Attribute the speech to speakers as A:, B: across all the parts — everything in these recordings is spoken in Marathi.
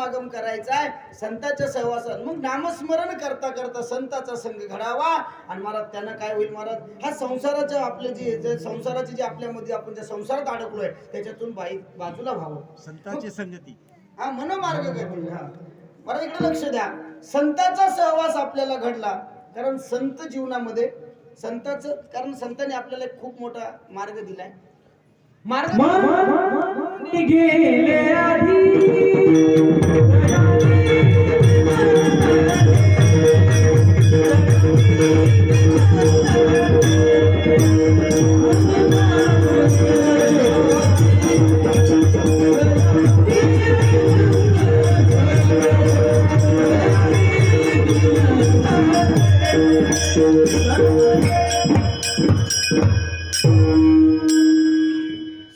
A: समागम करायचा आहे संतांच्या सहवासात, मग नामस्मरण करता करता संतांचा संग घडावा. आणि महाराज त्यानं काय होईल महाराज, हा संसाराच्या आपले जे संसाराची जे आपल्यामध्ये आपण ज्या संसारात अडकलोय त्याच्यातून बाजूला व्हावं.
B: संतांची संगती
A: हा मनोमार्ग गती. हा महाराज इकडे लक्ष द्या, संतांचा सहवास आपल्याला घडला कारण संत जीवनामध्ये संतांचं, कारण संतांनी आपल्याला एक खूप मोठा मार्ग दिलाय. मार्ग
C: गेले आधी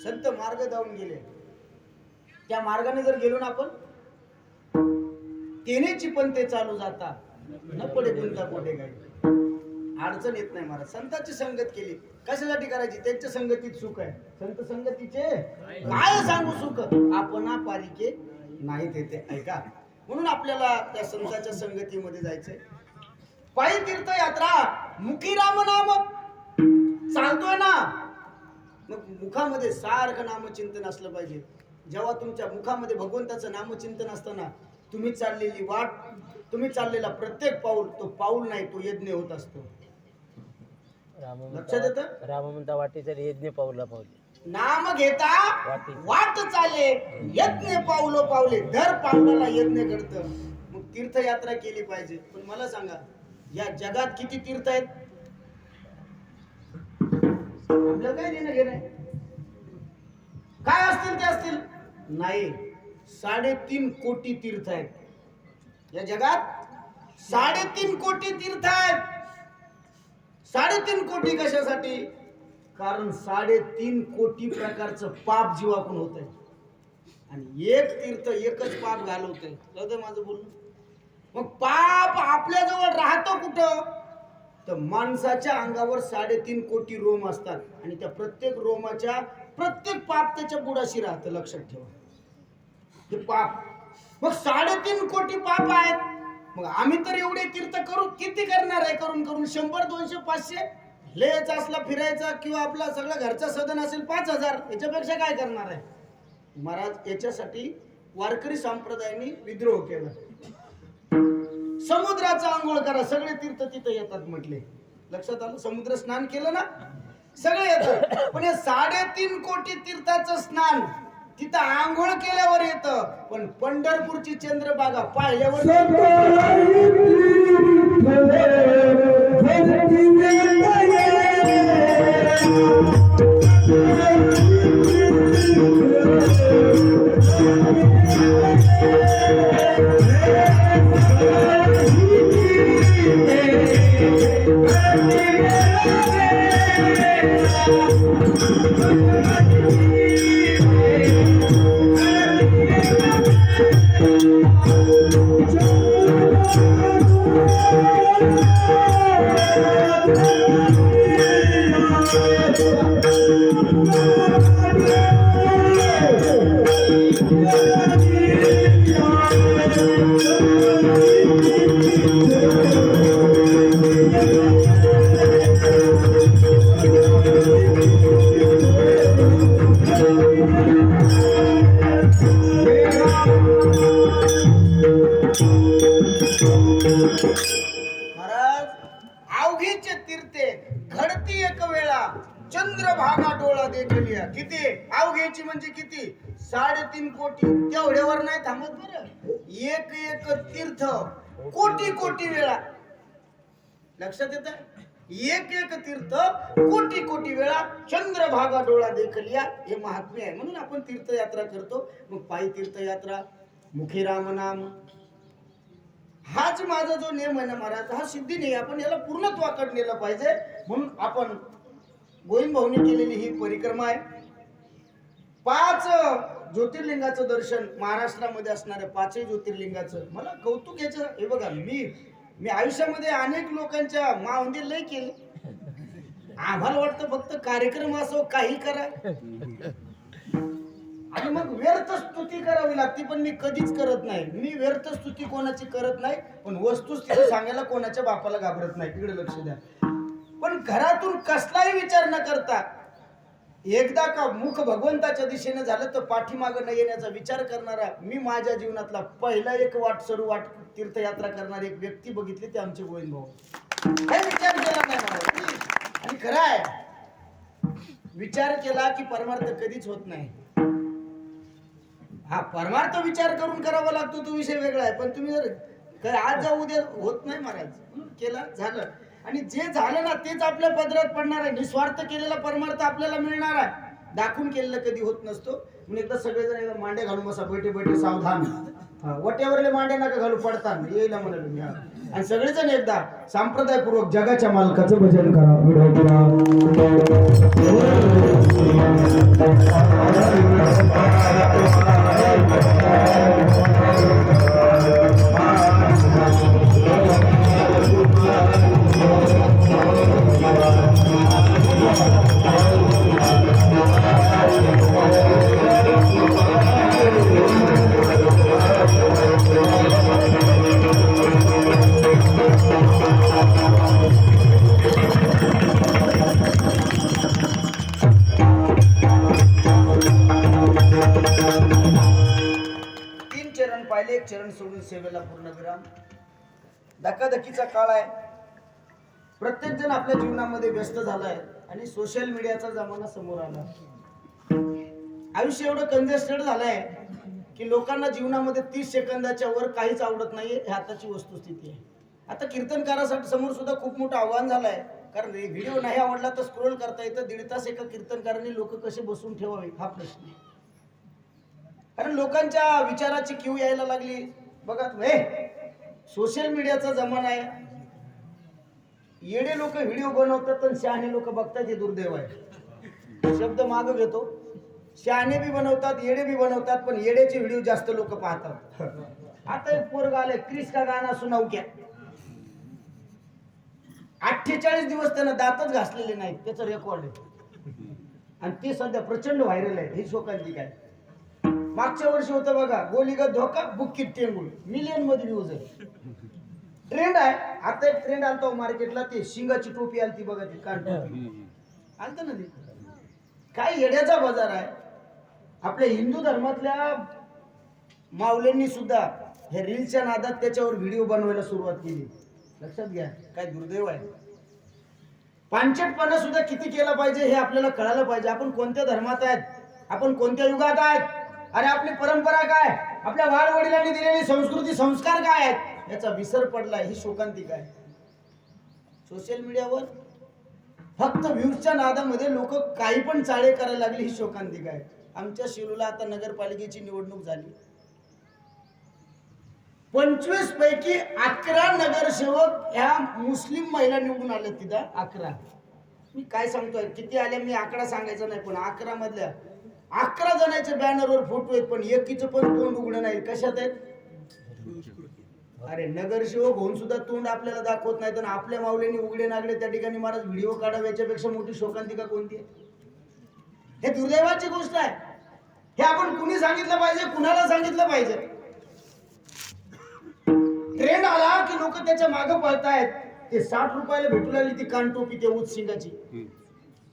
A: संत मार्ग जाऊन गेले, त्या मार्गाने जर गेलो ना आपण तेनेची पण ते चालू जाता न पडे कोणता कोठे काही अडचण येत नाही. महाराज संतांची संगत केली कशासाठी करायची, त्यांच्या संगतीत सुख आहे. संत संगतीचे काय सांगू सुख, आपण पारिके नाही देते ऐका. म्हणून आपल्याला त्या संतांच्या संगतीमध्ये जायचंय. पायी तीर्थयात्रा मुखी राम नाम चालतोय ना, मग मुखामध्ये सारखं नामचिंतन असलं पाहिजे. जेव्हा तुमच्या मुखामध्ये भगवंताचं नामचिंतन असतं ना, तुम्ही चाललेली वाट, तुम्ही चाललेला प्रत्येक पाऊल तो पाऊल नाही, तो यज्ञ होत असतो. लक्षात येतं,
D: राम म्हणता वाटेचा यज्ञ पावला पावले,
A: नाम घेता वाट चाले यज्ञ पावलो पावले, दर पावलाला यज्ञ घडतं. मग तीर्थयात्रा केली पाहिजे. पण मला सांगा या जगात किती तीर्थ आहेत, आपल्याला काय देणं घेणं आहे? काय असतील ते असतील नाही, 3.5 कोटी तीर्थ आहेत या जगात. 3.5 कोटी तीर्थ आहेत. 3.5 कोटी कशासाठी, कारण 3.5 कोटी प्रकारचं पाप जीवाकडून होत आहे आणि एक तीर्थ एकच पाप घालवतंय. कळतं माझं बोलणं? मग पाप आपल्या जवळ राहतो कुठं, तर माणसाच्या अंगावर 3.5 कोटी रोम असतात आणि त्या प्रत्येक रोमाच्या प्रत्येक पाप त्याच्या बुडाशी राहतं. लक्षात ठेवा हे पाप. मग 3.5 कोटी पाप आहेत. मग आम्ही तर एवढे तीर्थ करू, किती करणार आहे, करून करून 100 200 500 लेचा असला फिरायचा किंवा आपला सगळा घरचा सदन असेल 5000, याच्यापेक्षा काय करणार आहे महाराज. याच्यासाठी वारकरी संप्रदायाने विद्रोह केला. समुद्राचा आंघोळ करा, सगळे तीर्थ तिथं येतात म्हटले. लक्षात आलं, समुद्र स्नान केलं ना सगळे येतात. पण हे 3.5 कोटी तीर्थाचं स्नान तिथं आंघोळ केल्यावर येतं, पण पंढरपूरची चंद्रभागा पाहिल्यावर महाराज अवघीचे तीर्थे घडती एक वेळा चंद्रभागा डोळा देखलिया. किती अवघ्याची म्हणजे किती, 3.5 कोटी. तेवढ्यावर नाही थांबत बरं, एक एक तीर्थ कोटी कोटी वेळा. लक्षात येत, एक एक तीर्थ कोटी कोटी वेळा चंद्रभागा डोळा देखलिया. हे महात्म्य आहे. म्हणून आपण तीर्थयात्रा करतो. मग पायी तीर्थयात्रा, मुखी रामनाम, हाच माझा जो नियम आहे ना महाराज, हा सिद्धी नाही, आपण याला पूर्णत्वाकडे नेलं पाहिजे. म्हणून आपण गोविंद भाऊनी केलेली ही परिक्रमा आहे. 5 ज्योतिर्लिंगाचं दर्शन महाराष्ट्रामध्ये असणाऱ्या 5 ज्योतिर्लिंगाचं मला कौतुक याचं. हे बघा, मी आयुष्यामध्ये अनेक लोकांच्या मावंदी लय केले. आम्हाला वाटतं फक्त कार्यक्रम असो काही करा. आणि मग व्यर्थ स्तुती करावी लागते, पण मी कधीच करत नाही. मी व्यर्थ स्तुती कोणाची करत नाही, पण वस्तुस्थिती सांगायला कोणाच्या बापाला घाबरत नाही. इकडे लक्ष द्या. पण घरातून कसलाही विचार न करता एकदा का मुख भगवंताच्या दिशेने झालं तर पाठीमागं न येण्याचा विचार करणारा मी माझ्या जीवनातला पहिला एक वाट तीर्थयात्रा करणारी एक व्यक्ती बघितली, ते आमचे गोविंद भाऊ. काही विचार केला नाही मला. आणि खरं आहे, विचार केला की परमार्थ कधीच होत नाही. हा परमार्थ विचार करून करावा लागतो, तो विषय वेगळा आहे. पण तुम्ही जर आज जाऊ उद्या होत नाही महाराज, केला झालं. आणि जे झालं ना तेच आपल्या पदरात पडणार आहे. निस्वार्थ केलेला परमार्थ आपल्याला मिळणार आहे. दाखवून केलेलं कधी होत नसतो. म्हणून एकदा सगळेजण एकदा मांडे घालून बसा, बैठे बैठे सावधान. वट्यावरले मांडे नका घालू, पडतात येईल म्हणाल मी. आणि सगळेजण एकदा सांप्रदायपूर्वक जगाच्या मालकाचं भजन करा. पाहिले, एक चरण सोडून सेवेला पूर्ण विराम. धकाधकीचा काळ आहे. प्रत्येक जण आपल्या जीवनामध्ये व्यस्त झालाय आणि सोशल मीडियाचा जमाना समोर आला. आयुष्य एवढं कंजेस्टेड झालंय की लोकांना जीवनामध्ये 30 सेकंदाच्या वर काहीच आवडत नाहीये. ही आताची वस्तुस्थिती आहे. आता कीर्तनकारासाठी समोर सुद्धा खूप मोठं आव्हान झालंय, कारण व्हिडिओ नाही आवडला तर स्क्रोल करता येतं. 1.5 तास एका कीर्तनकाराने लोक कसे बसून ठेवावे हा प्रश्न आहे. कारण लोकांच्या विचाराची क्यू यायला लागली. बघा सोशल मीडियाचा जमाना आहे. येडे लोक व्हिडिओ बनवतात तर शहाणे लोक बघतात, हे दुर्दैव आहे. शब्द माग घेतो. शहाणे बी बनवतात, येडे बी बनवतात, पण येडेचे व्हिडिओ जास्त लोक पाहतात. आता एक पोरगा आलाय, क्रिस का गाना सुनाऊ क्या. 48 दिवस त्यानं दातच घासलेले नाहीत, त्याचं रेकॉर्ड आहे. आणि ते सध्या प्रचंड व्हायरल आहे. ही शोकांतिक आहे. मागच्या वर्षी होतं बघा, गोलीगत धोका बुक्कीत टेंगुळ, मिलियन मध्ये व्ह्यूज आहे. ट्रेंड आहे. आता एक ट्रेंड आलता मार्केटला, ते शिंगाची टोपी आलती बघा, ती कान टोपी आलत ना. ते काय येड्याचा बाजार आहे. आपल्या हिंदू धर्मातल्या माऊल्यांनी सुद्धा हे रीलच्या नादात त्याच्यावर व्हिडिओ बनवायला सुरुवात केली. लक्षात घ्या, काय दुर्दैव आहे. पांचटपणा सुद्धा किती केला पाहिजे हे आपल्याला कळायला पाहिजे. आपण कोणत्या धर्मात आहेत, आपण कोणत्या युगात आहेत, अरे आपली परंपरा काय, आपल्या वाडवडिलांनी दिलेली संस्कृती संस्कार काय आहेत, याचा विसर पडलाय. ही शोकांतिक आहे. सोशल मीडियावर फक्त व्ह्यूजच्या नादामध्ये लोक काही पण चाळे करायला लागले. ही शोकांतिक आहे. आमच्या शिरूरला आता नगरपालिकेची निवडणूक झाली. 25 पैकी 11 नगरसेवक ह्या मुस्लिम महिला निवडून आल्या. तिथं 11. मी काय सांगतोय किती आल्या मी आकडा सांगायचा नाही, पण 11 मधल्या 11 जणांच्या बॅनरवर फोटो आहेत, पण एकीचं पण तोंड उघडं नाही. कशात आहेत. अरे नगरसेवक होऊन सुद्धा तोंड आपल्याला दाखवत नाही, तर आपल्या माऊलीने उघडे नागडे त्या ठिकाणी महाराज व्हिडिओ काढावे, याच्यापेक्षा मोठी शोकांतिका कोणती आहे. हे दुर्दैवाची गोष्ट आहे. हे आपण कुणी सांगितलं पाहिजे, कुणाला सांगितलं पाहिजे. ट्रेंड आला की लोक त्याच्या मागे पळतायत. ते 60 रुपयाला भेटू लागली ती कानटोपी, ते उच्चिंगाची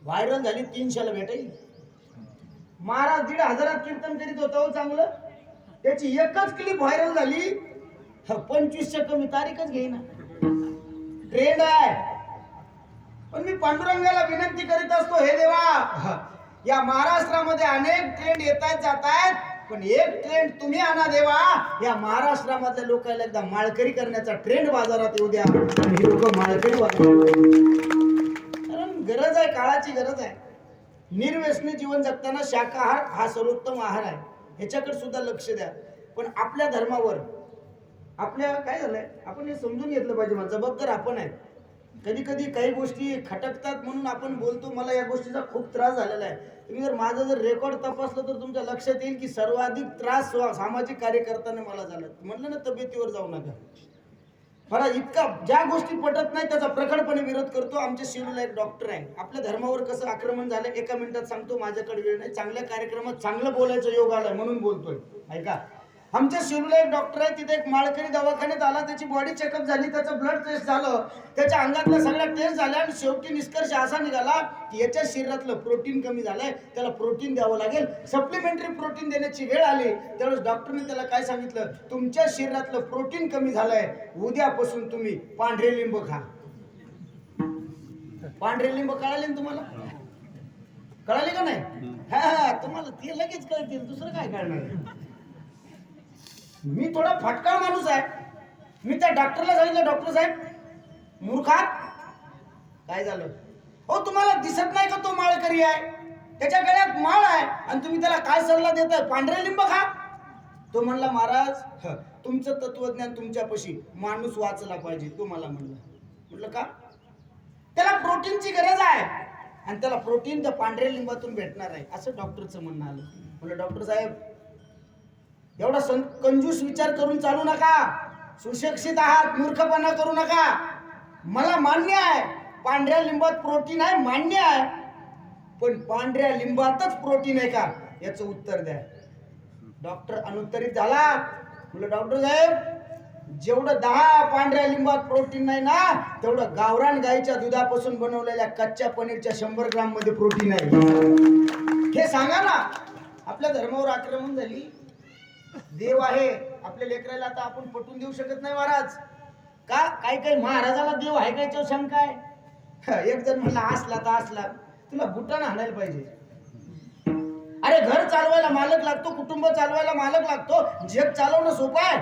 A: व्हायरल झाली. 300ला भेटायली. महाराज 1,500 कीर्तन करीत होता हो चांगलं, त्याची एकच क्लिप व्हायरल झाली. 25च्या कमी तारीखच घेईना. ट्रेंड आहे. पण मी पांडुरंगाला विनंती करीत असतो, हे देवा, या महाराष्ट्रामध्ये अनेक ट्रेंड येत आहेत जात आहेत, पण एक ट्रेंड तुम्ही आणा देवा. या महाराष्ट्रामधल्या लोकांना एकदा माळकरी करण्याचा ट्रेंड बाजारात येऊ द्या. हे लोक माळकरी कारण गरज आहे, काळाची गरज आहे. निर्व्यसनी जीवन जगताना शाकाहार हा सर्वोत्तम आहार आहे. ह्याच्याकडे सुद्धा लक्ष द्या. पण आपल्या धर्मावर आपल्या काय झालंय, आपण हे समजून घेतलं पाहिजे. जबाबदार आपण आहे. कधी कधी काही गोष्टी खटकतात म्हणून आपण बोलतो. मला या गोष्टीचा खूप त्रास झालेला आहे. तुम्ही जर माझं जर रेकॉर्ड तपासलं तर तुमच्या लक्षात येईल की सर्वाधिक त्रास सामाजिक कार्यकर्त्याने मला झाला. म्हटलं ना, तब्येतीवर जाऊ नका. मला इतका ज्या गोष्टी पटत नाही त्याचा प्रखरपणे विरोध करतो. आमच्या शिरूला एक डॉक्टर आहे. आपल्या धर्मावर कसं आक्रमण झालं एका मिनिटात सांगतो, माझ्याकडे वेळ नाही. चांगल्या कार्यक्रमात चांगलं बोलायचं योग आलाय म्हणून बोलतोय. ऐका, आमच्या शिरूला एक डॉक्टर आहे. तिथे एक माळकरी दवाखान्यात आला, त्याची बॉडी चेकअप झाली, त्याचं ब्लड टेस्ट झालं, त्याच्या अंगातल्या सगळ्या टेस्ट झाल्या आणि शेवटी निष्कर्ष असा निघाला की याच्या शरीरातलं प्रोटीन कमी झालंय, त्याला प्रोटीन द्यावं लागेल. सप्लिमेंटरी प्रोटीन देण्याची वेळ आली. त्यावेळेस डॉक्टरने त्याला काय सांगितलं, तुमच्या शरीरातलं प्रोटीन कमी झालंय, उद्यापासून तुम्ही पांढरे लिंब खा. पांढरे लिंब कळाले ना तुम्हाला? कळाले का नाही? हा, तुम्हाला ते लगेच कळतील, दुसरं काय कळणार. मी थोडा फटका माणूस आहे. मी त्या डॉक्टरला सांगितलं, डॉक्टर साहेब मूर्खात काय झालं हो, तुम्हाला दिसत नाही का तो माळकरी आहे, त्याच्या गळ्यात माळ आहे आणि तुम्ही त्याला काय सल्ला देताय, पांढरे लिंब खा. तो म्हणला, महाराज तुमचं तत्वज्ञान तुमच्यापाशी, माणूस वाचला पाहिजे. तो मला म्हटलं का, त्याला प्रोटीनची गरज आहे आणि त्याला प्रोटीन त्या पांढऱ्या लिंबातून भेटणार आहे, असं डॉक्टरचं म्हणणं आलं. म्हणलं, डॉक्टर साहेब एवढा कंजूस विचार करून चालू नका, सुशिक्षित आहात, मूर्खपणा करू नका. मला मान्य आहे पांढऱ्या लिंबात प्रोटीन आहे, मान्य आहे, पण पांढऱ्या लिंबातच प्रोटीन आहे का याचं उत्तर द्या. डॉक्टर अनुत्तरित झाला. म्हणलं, डॉक्टर साहेब जेवढं 10 पांढऱ्या लिंबात प्रोटीन नाही ना, तेवढं गावरान गाईच्या दुधापासून बनवलेल्या कच्च्या पनीरच्या 100 ग्राम मध्ये प्रोटीन आहे. हे सांगा ना. आपल्या धर्मावर आक्रमण झाली. देव आहे आपल्या लेकराला, आता आपण पटवून देऊ शकत नाही महाराज. का काही महाराजाला देव आहे का याच्यावर शंका आहे. एक जण म्हणला, असला तर असला, तुला बुटानं हाणायला पाहिजे. अरे घर चालवायला मालक लागतो, कुटुंब चालवायला मालक लागतो, जग चालवणं सोपं आहे.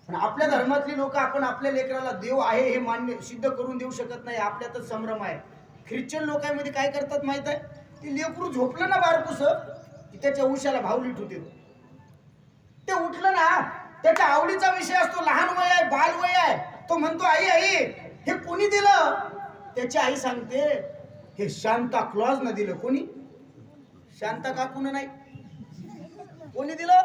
A: पण आपल्या धर्मातली लोक आपण आपल्या लेकराला देव आहे हे मान्य सिद्ध करून देऊ शकत नाही. आपल्यातच संभ्रम आहे. ख्रिश्चन लोकांमध्ये काय करतात माहित आहे, ते लेकरू झोपलं ना बारकुस की त्याच्या उशाला भावलीट होते. ते उठलं ना, त्याच्या आवडीचा विषय असतो, लहान वय आहे, बाल वय आहे, तो म्हणतो, आई आई हे कोणी दिलं. त्याची आई सांगते, हे शांता क्लॉज न दिलं. कोणी? शांता काकून नाही, कोणी दिलं?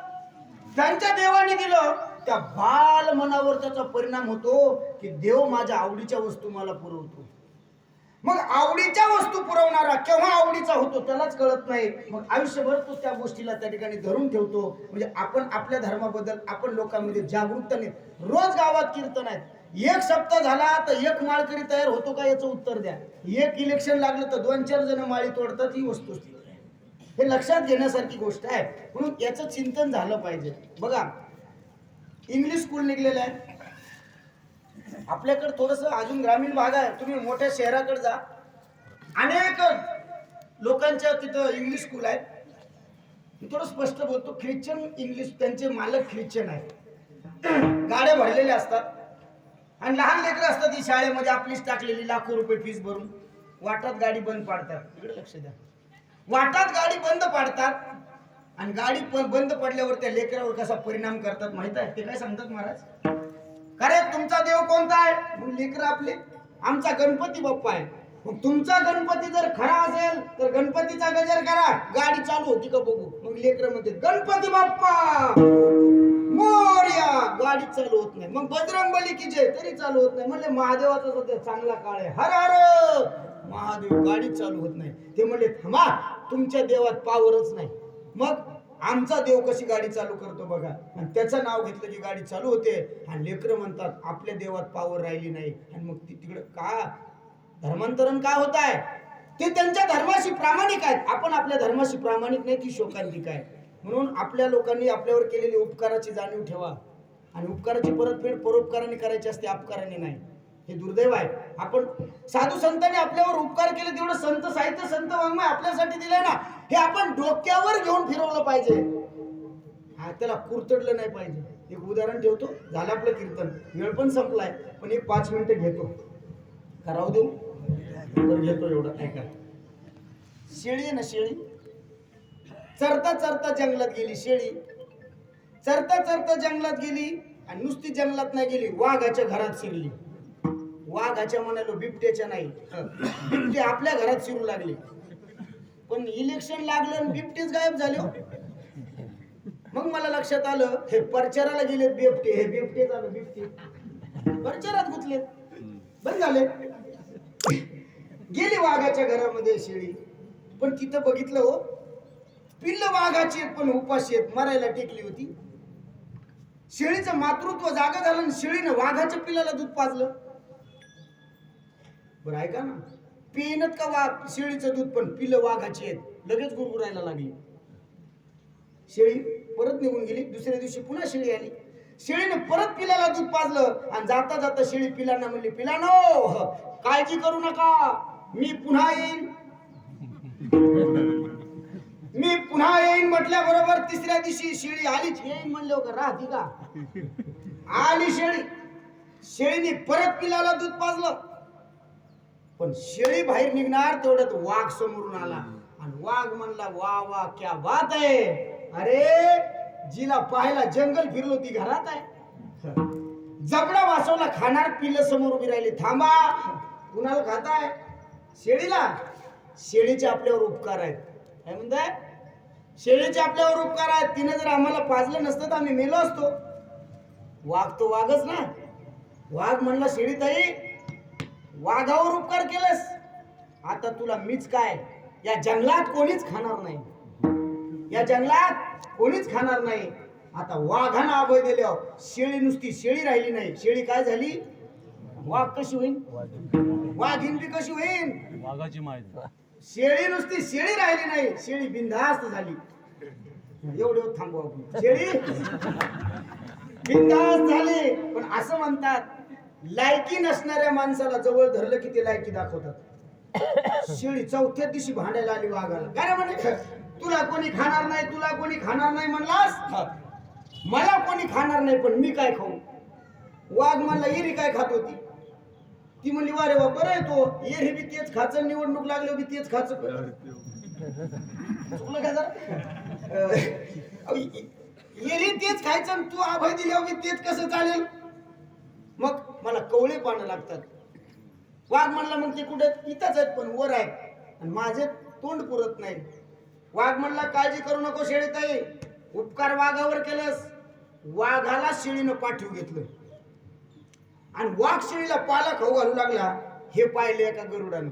A: त्यांच्या देवाने दिलं. त्या बाल मनावर त्याचा परिणाम होतो की देव माझ्या आवडीच्या वस्तू मला पुरवतो. मग आवडीच्या वस्तू पुरवणारा केव्हा आवडीचा होतो त्यालाच कळत नाही. मग आयुष्यभर तो त्या गोष्टीला त्या ठिकाणी धरून ठेवतो. म्हणजे आपण आपल्या धर्माबद्दल आपण लोकांमध्ये जागरूकता नाही. रोज गावात कीर्तन आहेत. एक सप्ताह झाला तर एक माळकरी तयार होतो का याचं उत्तर द्या. एक इलेक्शन लागलं तर 2-4 जण माळी तोडतात. ही वस्तुस्थिती आहे. हे लक्षात घेण्यासारखी गोष्ट आहे. म्हणून याचं चिंतन झालं पाहिजे. बघा, इंग्लिश स्कूल निघलेलं आहे आपल्याकडे. थोडस अजून ग्रामीण भाग आहे. तुम्ही मोठ्या शहराकडे जा, अनेक लोकांच्या तिथं इंग्लिश स्कूल आहे. मी थोडं स्पष्ट बोलतो, ख्रिश्चन इंग्लिश, त्यांचे मालक ख्रिश्चन आहेत. गाड्या भरलेल्या असतात आणि लहान लेकरं असतात. ही शाळेमध्ये आपलीच टाकलेली लाखो रुपये फीस भरून वाटात गाडी बंद पाडतात. इकडे लक्ष द्या. वाटात गाडी बंद पाडतात आणि गाडी बंद पडल्यावर त्या लेकरावर कसा परिणाम करतात माहित आहे? ते काय सांगतात महाराज, अरे तुमचा देव कोणता आहे? मग लेकर आपले, आमचा गणपती बाप्पा आहे. मग तुमचा गणपती जर खरा असेल तर गणपतीचा गजर करा, गाडी चालू होती का बघू. मग लेकर म्हणते गणपती बाप्पा मोरया, गाडी चालू होत नाही. मग बजरंगबली की जय, तरी चालू होत नाही. म्हणले महादेवाचा सध्या चांगला काळ आहे, हर हर महादेव, गाडी चालू होत नाही. ते म्हणले थांबा, तुमच्या देवात पावरच नाही. मग आमचा देव कशी गाडी चालू करतो बघा. आणि त्याचं नाव घेतलं की गाडी चालू होते. आणि लेकरं म्हणतात आपल्या देवात पावर राहिली नाही. आणि मग तिकडं का धर्मांतरण का होत आहे? ते त्यांच्या धर्माशी प्रामाणिक आहेत, आपण आपल्या धर्माशी प्रामाणिक नाही, ती शोकांतिक आहे. म्हणून आपल्या लोकांनी आपल्यावर केलेली उपकाराची जाणीव ठेवा. आणि उपकाराची परतफेड परोपकाराने करायची असते, अपकाराने नाही. हे दुर्दैव आहे. आपण साधू संतांनी आपल्यावर उपकार केले, तेवढं संत साहित्य, संत वाङ्मय आपल्यासाठी दिलंय ना, हे आपण डोक्यावर घेऊन फिरवलं पाहिजे. हा, त्याला कुरतडलं नाही पाहिजे. एक उदाहरण ठेवतो, झालं आपलं कीर्तन, वेळ पण संपलाय, पण एक 5 मिनिटं घेतो. करावं देऊ तर घेतो एवढं. ऐका, शेळी आहे ना, शेळी चरता चरता जंगलात गेली. शेळी चरता चरता जंगलात गेली आणि नुसती जंगलात नाही गेली, वाघाच्या घरात शिरली. वाघाच्या म्हणालो, बिबट्याच्या नाही. बिबटे आपल्या घरात शिरू लागले. पण इलेक्शन लागलं आणि बिबटेच गायब झाले. मग मला लक्षात आलं, हे प्रचाराला गेले बिबटे, हे बिबटे झालं बिबटे. वरचेरात गुतले बंद झाले. गेली वाघाच्या घरामध्ये शेळी, पण तिथं बघितलं हो पिल्ल वाघाची आहेत पण उपाशी आहेत, मरायला टेकली होती. शेळीचं मातृत्व जागा झालं आणि शेळीनं वाघाच्या पिल्लाला दूध पाजलं. बरं ऐका ना, पेनत का वाघ शेळीचं दूध, पण पिल्ल वाघाची आहेत. लगेच गुरगुरायला लागली. शेळी परत निघून गेली. दुसऱ्या दिवशी पुन्हा शेळी आली. शेळीने परत पिलाला दूध पाजलं आणि जाता जाता शेळी पिलांना म्हणली, पिलानो काळजी करू नका, मी पुन्हा येईन. मी पुन्हा येईन म्हटल्या बरोबर तिसऱ्या दिवशी शेळी आलीच. येईन म्हणले हो का, राहती का? आली शेळी. शेळीने परत पिलाला दूध पाजलं, पण शेळी बाहेर निघणार तेवढ्यात वाघ समोरून आला आणि वाघ म्हणला, वा वा क्या बात आहे, अरे जिला पाहायला जंगल फिरलो ती घरात आहे. जबडा वासवला खाणार पिल्ल समोर उभी राहिली. थांबा, कुणाला खाताय? शेळीला. शेळीचे आपल्यावर उपकार आहेत. काय म्हणताय? शेळीचे आपल्यावर उपकार आहेत. तिने जर आम्हाला पाजलं नसतं तर आम्ही मेलो असतो. वाघ तो वाघच ना. वाघ म्हणला, शेळी ताई वाघावर उपकार केलंस, आता तुला मीच काय, या जंगलात कोणीच खाणार नाही, या जंगलात कोणीच खाणार नाही. आता वाघानं अभय दिल्यावर शेळी नुसती शेळी राहिली नाही. शेळी काय झाली? वाघ कशी होईल? वाघीण बी कशी होईल?
B: वाघाची माहिती.
A: शेळी नुसती शेळी राहिली नाही, शेळी बिनधास्त झाली. एवढं थांबू आपण. शेळी बिनधास्त झाली. पण असं म्हणतात, लायकी नसणाऱ्या माणसाला जवळ धरलं की ते लायकी दाखवतात. शेळी चौथ्या दिवशी भांडायला आली वाघाला. काय म्हणे, तुला कोणी खाणार नाही, तुला कोणी खाणार नाही म्हणलास, मला कोणी खाणार नाही पण मी काय खाऊ? वाघ म्हणला, एरी काय खात होती? ती म्हणली, वारे वा, बरं आहे तो, एरी बी तेच खायचं, निवडणूक लागली बी तेच खायचं. चुकलं का जरा? एरी तेच खायचं आणि तू अभय दिल्यावर बी तेच कसं चालेल? मग मला कवळे पानं लागतात. वाघ म्हणला, मग ते कुठे? इथंच आहेत पण वर आहेत आणि माझे तोंड पुरत नाही. वाघ म्हणला, काळजी करू नको शेळीताई, उपकार वाघावर केलंस. वाघाला शेळीनं पाठीव घेतलं आणि वाघ शेळीला पाला खाऊ घालू लागला. हे पाहिले एका गरुडानं.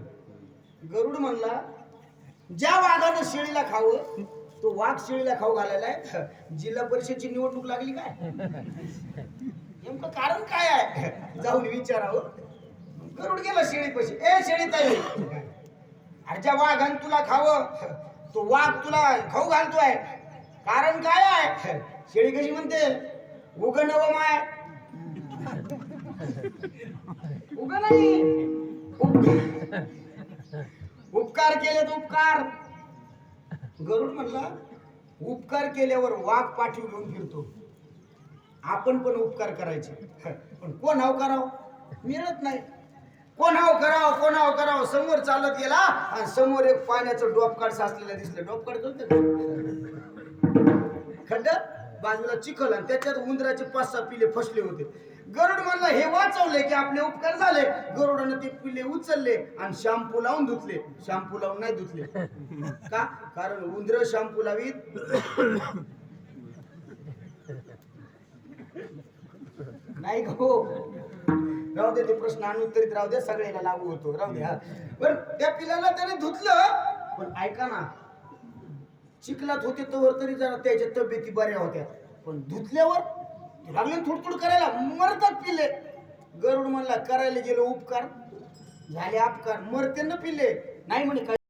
A: गरुड म्हणला, ज्या वाघानं शेळीला खावं तो वाघ शेळीला खाऊ घालायला. जिल्हा परिषदची निवडणूक लागली काय? नेमकं कारण काय आहे? जाऊन विचारावं. गरुड गेला शेळीपाशी. ए शेळीताई, अरे ज्या वाघानं तुला खावं तो वाघ तुला खाऊ घालतोय, कारण काय आहे? शेळी कशी म्हणते, उग नव माय, उग नाही, उपकार केलेत उपकार. गरुड म्हणला, उपकार केल्यावर वाघ पाठीव घेऊन फिरतो, आपण पण उपकार करायचे, पण कोण हाव करावं मिळत नाही. कोण हाव करावं. समोर चालत गेला आणि समोर एक पाण्याचं डोपकाड साचलेलं दिसलं. डोपकाड खड्ड, बाजूला चिखल आणि त्याच्यात उंदराचे 5-6 पिले फसले होते. गरुड म्हणला, हे वाचवले की आपले उपकार झाले. गरुडाने ते पिले उचलले आणि शॅम्पू लावून धुतले. शॅम्पू लावून नाही धुतले का? कारण उंदर शॅम्पू लावीत नाही हो. राहू दे, ते प्रश्न अनुत्तरित राहू दे, सगळ्याला लागू होतो. राहू दे. पण त्या पिलाला त्याने धुतलं. पण ऐका ना, चिखलात होते तर तरी जरा त्याच्या तब्येती बऱ्या होत्या, पण धुतल्यावर लागले थोडं करायला, मरतात पिले. गरुड म्हणला, करायला गेलो उपकार झाले अपकार, मरते न पिले नाही म्हणे.